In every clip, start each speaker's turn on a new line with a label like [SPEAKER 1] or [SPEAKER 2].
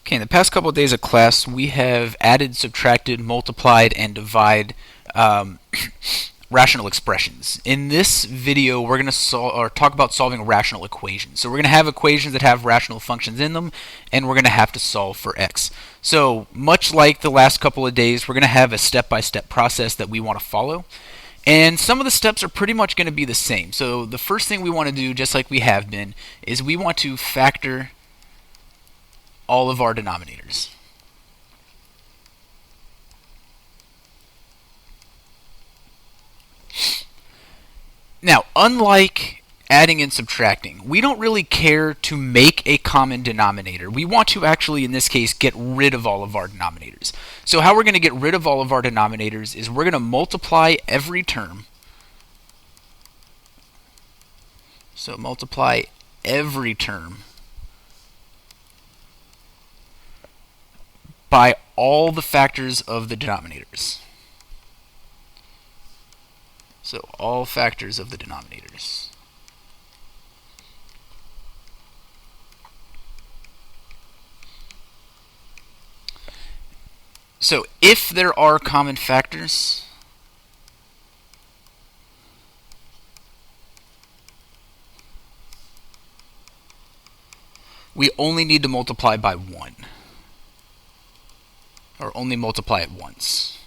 [SPEAKER 1] Okay, in the past couple of days of class, we have added, subtracted, multiplied, and divide um, rational expressions. In this video, we're going to talk about solving rational equations. So we're going to have equations that have rational functions in them, and we're going to have to solve for x. So much like the last couple of days, we're going to have a step-by-step process that we want to follow. And some of the steps are pretty much going to be the same. So the first thing we want to do, just like we have been, is we want to factor all of our denominators. Now, unlike adding and subtracting, we don't really care to make a common denominator. We want to actually, in this case, get rid of all of our denominators. So how we're going to get rid of all of our denominators is we're going to multiply every term. So multiply every term by all the factors of the denominators. So all factors of the denominators. So if there are common factors, we only need to multiply by 1. Or only multiply it once.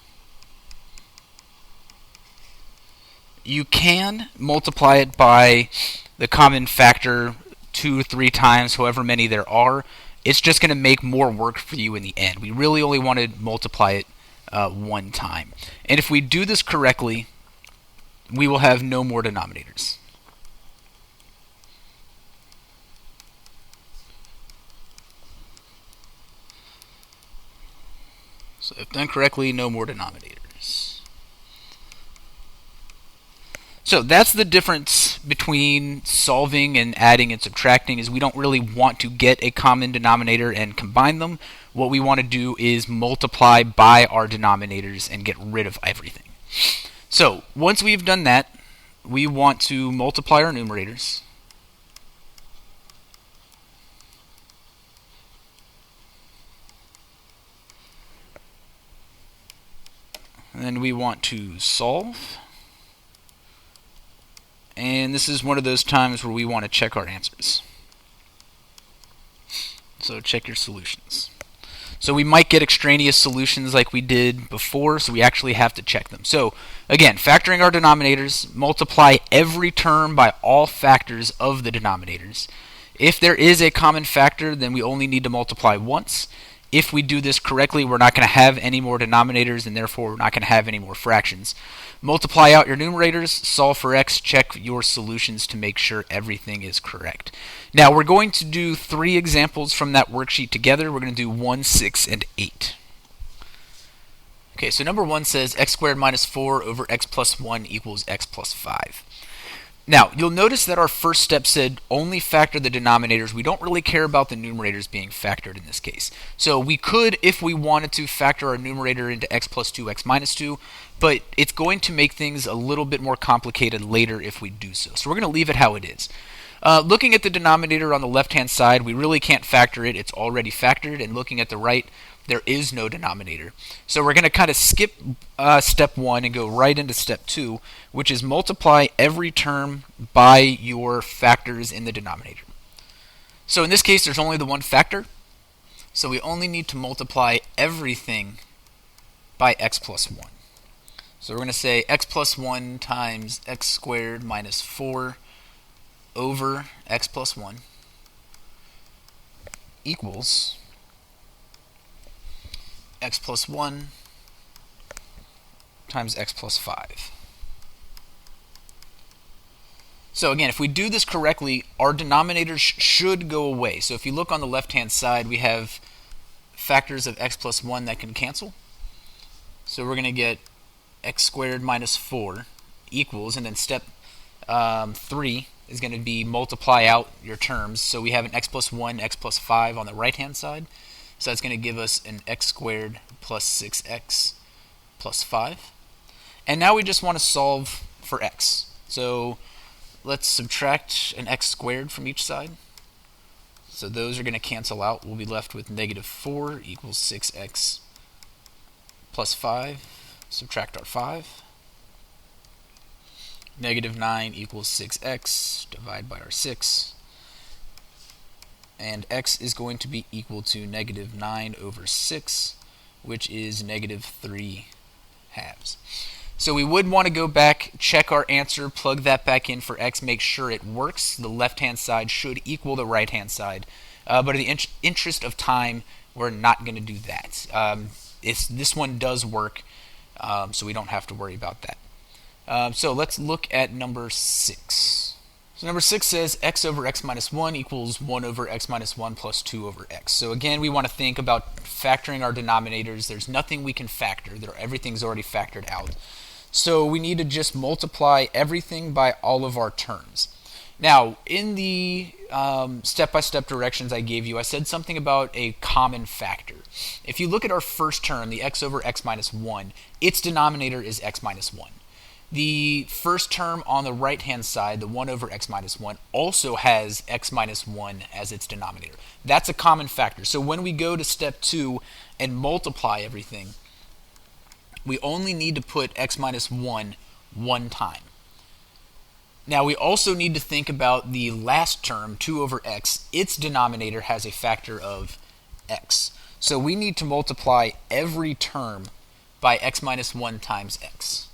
[SPEAKER 1] You can multiply it by the common factor 2 or 3 times, however many there are. It's just going to make more work for you in the end. We really only want to multiply it one time. And if we do this correctly, we will have no more denominators. So if done correctly, no more denominators. So that's the difference between solving and adding and subtracting, is we don't really want to get a common denominator and combine them. What we want to do is multiply by our denominators and get rid of everything. So once we've done that, we want to multiply our numerators. And then we want to solve. And this is one of those times where we want to check our answers. So check your solutions. So we might get extraneous solutions like we did before, so we actually have to check them. So again, factoring our denominators, multiply every term by all factors of the denominators. If there is a common factor, then we only need to multiply once. If we do this correctly, we're not going to have any more denominators, and therefore we're not going to have any more fractions. Multiply out your numerators, solve for x, check your solutions to make sure everything is correct. Now we're going to do 3 examples from that worksheet together. We're going to do 1, 6, and 8. Okay, so number 1 says x squared minus 4 over x plus 1 equals x plus 5. Now, you'll notice that our first step said only factor the denominators. We don't really care about the numerators being factored in this case. So we could, if we wanted to, factor our numerator into x plus 2, x minus 2, but it's going to make things a little bit more complicated later if we do so. So we're going to leave it how it is. Looking at the denominator on the left-hand side, we really can't factor it. It's already factored. And looking at the right, there is no denominator. So we're going to kind of skip step 1 and go right into step 2, which is multiply every term by your factors in the denominator. So in this case, there's only the one factor. So we only need to multiply everything by x plus 1. So we're going to say x plus 1 times x squared minus 4 over x plus 1 equals x plus 1 times x plus 5. So again, if we do this correctly, our denominators should go away. So if you look on the left-hand side, we have factors of x plus 1 that can cancel. So we're going to get x squared minus 4 equals, and then step 3 is going to be multiply out your terms. So we have an x plus 1, x plus 5 on the right-hand side. So that's going to give us an x squared plus 6x plus 5. And now we just want to solve for x. So let's subtract an x squared from each side. So those are going to cancel out. We'll be left with negative 4 equals 6x plus 5. Subtract our 5. Negative 9 equals 6x. Divide by our 6. And x is going to be equal to negative 9 over 6, which is negative 3 halves. So we would want to go back, check our answer, plug that back in for x, make sure it works. The left-hand side should equal the right-hand side. But in the interest of time, we're not going to do that. This one does work, so we don't have to worry about that. So let's look at number 6. So number 6 says x over x minus 1 equals 1 over x minus 1 plus 2 over x. So again, we want to think about factoring our denominators. There's nothing we can factor. Everything's already factored out. So we need to just multiply everything by all of our terms. Now, in the step-by-step directions I gave you, I said something about a common factor. If you look at our first term, the x over x minus 1, its denominator is x minus 1. The first term on the right-hand side, the 1 over x minus 1, also has x minus 1 as its denominator. That's a common factor. So when we go to step 2 and multiply everything, we only need to put x minus 1 one time. Now we also need to think about the last term, 2 over x. Its denominator has a factor of x. So we need to multiply every term by x minus 1 times x.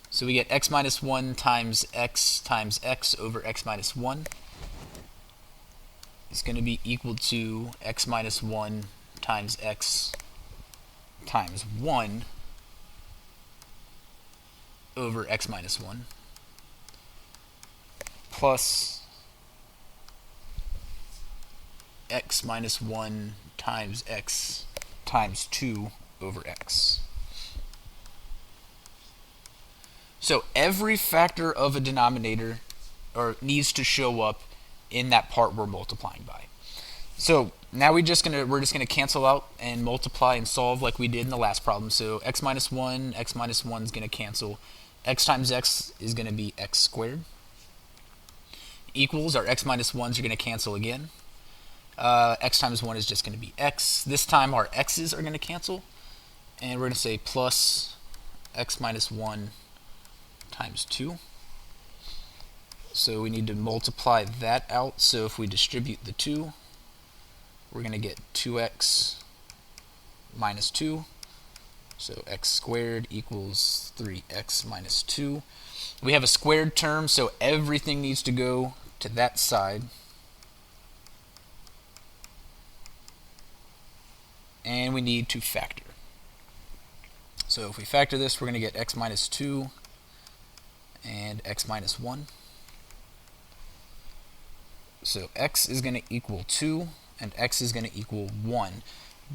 [SPEAKER 1] So we get x minus 1 times x over x minus 1 is going to be equal to x minus 1 times x times 1 over x minus 1 plus x minus 1 times x times 2 over x. So every factor of a denominator needs to show up in that part we're multiplying by. So now we're just gonna cancel out and multiply and solve like we did in the last problem. So x minus 1 is gonna cancel. X times x is gonna be x squared. Equals, our x minus 1s are gonna cancel again. X times 1 is just gonna be x. This time our x's are gonna cancel, and we're gonna say plus x minus 1 times 2. So we need to multiply that out. So if we distribute the 2, we're going to get 2x minus 2. So x squared equals 3x minus 2. We have a squared term, so everything needs to go to that side. And we need to factor. So if we factor this, we're going to get x minus 2 and x minus 1. So x is going to equal 2 and x is going to equal 1.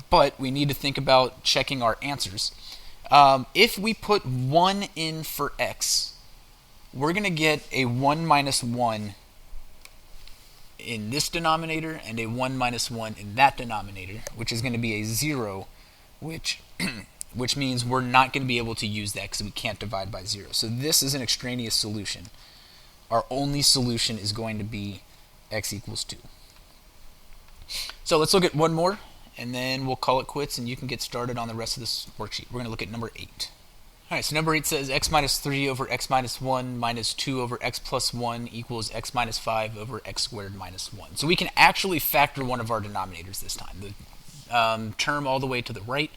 [SPEAKER 1] But we need to think about checking our answers. If we put 1 in for x, we're going to get a 1 minus 1 in this denominator and a 1 minus 1 in that denominator, which is going to be a 0, which means we're not going to be able to use that because we can't divide by 0. So this is an extraneous solution. Our only solution is going to be x equals 2. So let's look at one more, and then we'll call it quits, and you can get started on the rest of this worksheet. We're going to look at number 8. All right, so number 8 says x minus 3 over x minus 1 minus 2 over x plus 1 equals x minus 5 over x squared minus 1. So we can actually factor one of our denominators this time. The term all the way to the right,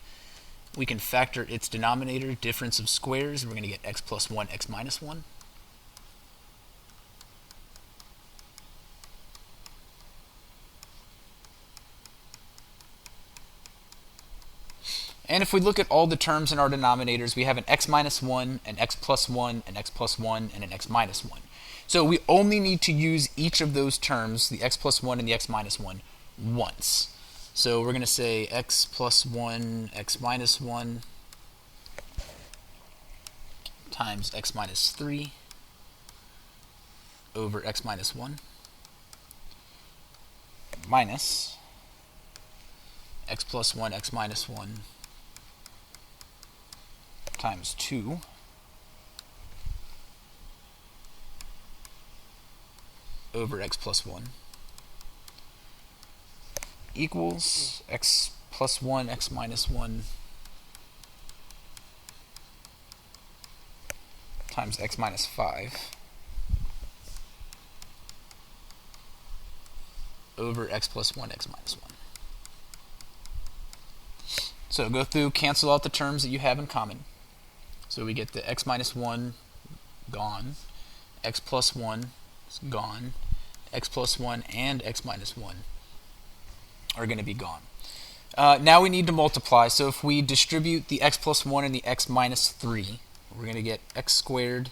[SPEAKER 1] we can factor its denominator, difference of squares, and we're going to get x plus 1, x minus 1. And if we look at all the terms in our denominators, we have an x minus 1, an x plus 1, an x plus 1, and an x minus 1. So we only need to use each of those terms, the x plus 1 and the x minus 1, once. So we're going to say x plus 1, x minus 1 times x minus 3 over x minus 1 minus x plus 1, x minus 1 times 2 over x plus 1 equals x plus 1, x minus 1 times x minus 5 over x plus 1, x minus 1. So go through, cancel out the terms that you have in common. So we get the x minus 1 gone, x plus 1 is gone, x plus 1 and x minus 1 are going to be gone. Now we need to multiply. So if we distribute the x plus 1 and the x minus 3, we're going to get x squared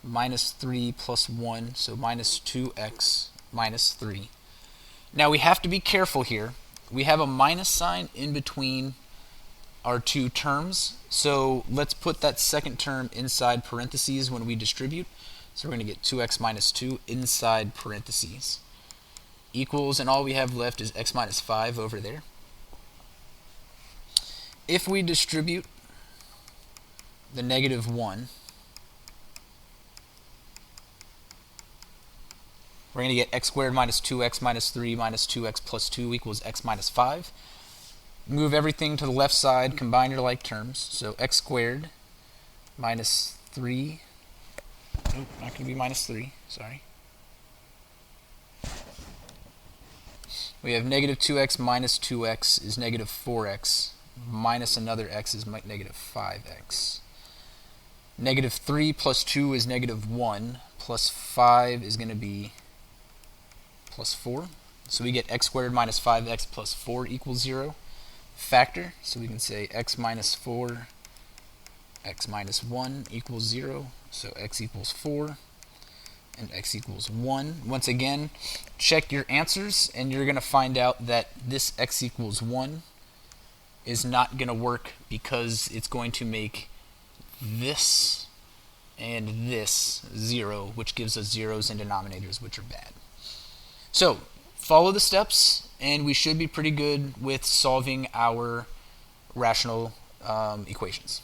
[SPEAKER 1] minus 3 plus 1, so minus 2x minus 3. Now we have to be careful here. We have a minus sign in between our two terms, so let's put that second term inside parentheses when we distribute. So we're going to get 2x minus 2 inside parentheses equals, and all we have left is x minus 5 over there. If we distribute the negative 1, we're going to get x squared minus 2x minus 3 minus 2x plus 2 equals x minus 5. Move everything to the left side, combine your like terms. So x squared minus 3, nope, not going to be minus 3, sorry. We have negative 2x minus 2x is negative 4x, minus another x is negative 5x. Negative 3 plus 2 is negative 1, plus 5 is going to be plus 4. So we get x squared minus 5x plus 4 equals 0. Factor, so we can say x minus 4, x minus 1 equals 0. So x equals 4 and x equals 1. Once again, check your answers and you're going to find out that this x equals 1 is not going to work because it's going to make this and this 0, which gives us zeros and denominators, which are bad. So follow the steps and we should be pretty good with solving our rational equations.